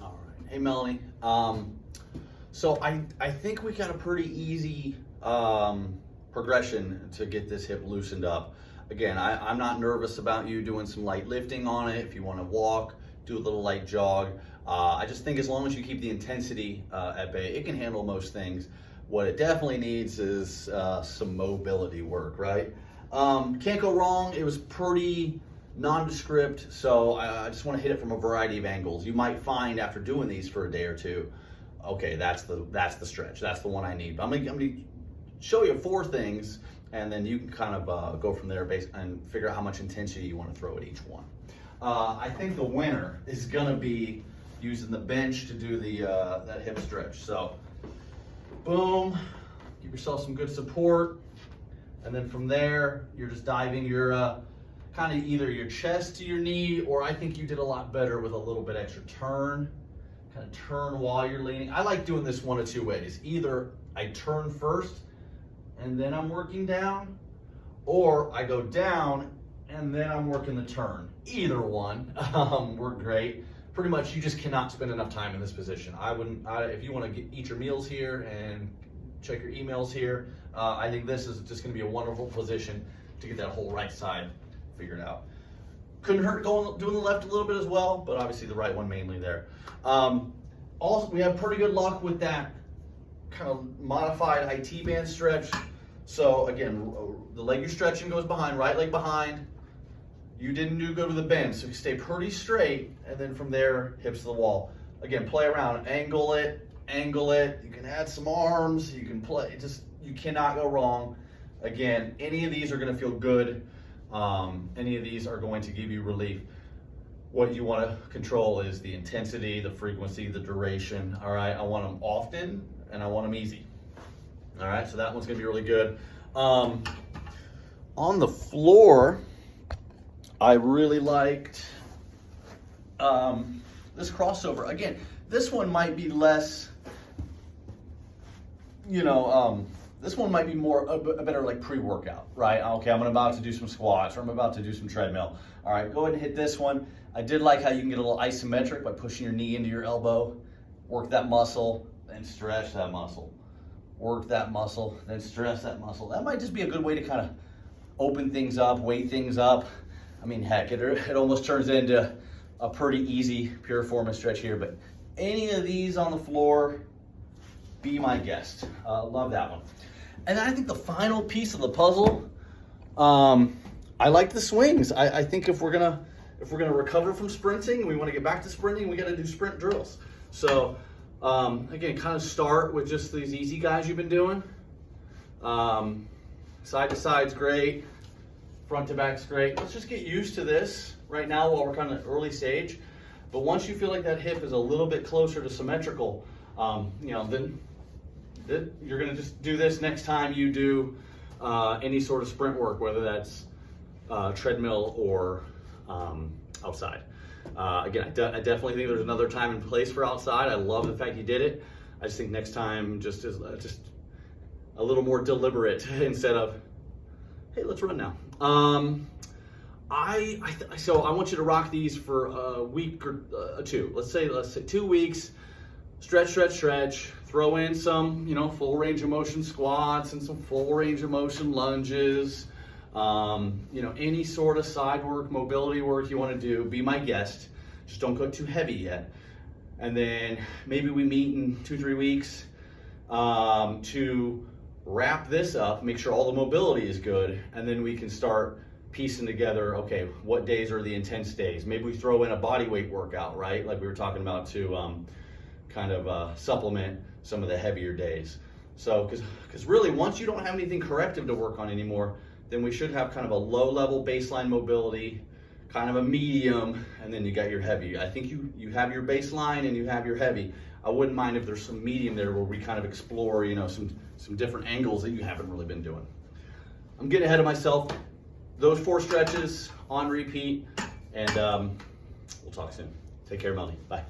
All right. Hey, Melanie. So I think we got a pretty easy progression to get this hip loosened up. Again, I'm not nervous about you doing some light lifting on it. If you want to walk, do a little light jog. I just think as long as you keep the intensity at bay, it can handle most things. What it definitely needs is some mobility work, right? Can't go wrong. It was pretty nondescript, so I just want to hit it from a variety of angles. You might find after doing these for a day or two, okay, that's the stretch. That's the one I need. But I'm gonna show you 4 things, and then you can kind of go from there and figure out how much intensity you want to throw at each one. I think the winner is gonna be using the bench to do the that hip stretch. So, boom, give yourself some good support, and then from there, you're just diving your kind of either your chest to your knee, or I think you did a lot better with a little bit extra turn. Kind of turn while you're leaning. I like doing this one of 2 ways. Either I turn first and then I'm working down, or I go down and then I'm working the turn. Either one work great. Pretty much you just cannot spend enough time in this position. If you want to eat your meals here and check your emails here, I think this is just going to be a wonderful position to get that whole right side figured out. Couldn't hurt doing the left a little bit as well, but obviously the right one mainly there. Also, we have pretty good luck with that kind of modified IT band stretch. So again, the leg you're stretching goes behind, right leg behind. You didn't go to the bend, so you stay pretty straight, and then from there, hips to the wall. Again, play around, angle it. You can add some arms, you can play, you cannot go wrong. Again, any of these are gonna feel good. Any of these are going to give you relief. What you want to control is the intensity, the frequency, the duration. All right, I want them often and I want them easy. All right, so that one's gonna be really good. On the floor, I really liked this crossover. Again, this one might be less, this one might be more a better like pre-workout, right? Okay, I'm about to do some squats, or I'm about to do some treadmill. All right, go ahead and hit this one. I did like how you can get a little isometric by pushing your knee into your elbow, work that muscle, then stretch that muscle. Work that muscle, then stretch that muscle. That might just be a good way to kind of open things up, weight things up. I mean, heck, it almost turns into a pretty easy piriformis stretch here, but any of these on the floor, be my guest. Love that one. And then I think the final piece of the puzzle, I like the swings. I think if we're gonna recover from sprinting, we want to get back to sprinting, we got to do sprint drills. So again, kind of start with just these easy guys you've been doing. Side to side's great. Front to back's great. Let's just get used to this right now while we're kind of early stage. But once you feel like that hip is a little bit closer to symmetrical, then you're gonna just do this next time you do any sort of sprint work, whether that's treadmill or outside. Again, I definitely think there's another time and place for outside. I love the fact you did it. I just think next time just is just a little more deliberate instead of, hey, let's run now. So I want you to rock these for a week or 2. Let's say 2 weeks. Stretch. Throw in some, full range of motion squats and some full range of motion lunges. Any sort of side work, mobility work you want to do, be my guest. Just don't go too heavy yet. And then maybe we meet in 2-3 weeks to wrap this up, make sure all the mobility is good, and then we can start piecing together, okay, what days are the intense days? Maybe we throw in a body weight workout, right? Like we were talking about to kind of supplement some of the heavier days. So, because really once you don't have anything corrective to work on anymore, then we should have kind of a low level baseline mobility, kind of a medium, and then you got your heavy. I think you have your baseline and you have your heavy. I wouldn't mind if there's some medium there where we kind of explore, some different angles that you haven't really been doing. I'm getting ahead of myself. Those 4 stretches on repeat, and we'll talk soon. Take care, Melanie. Bye.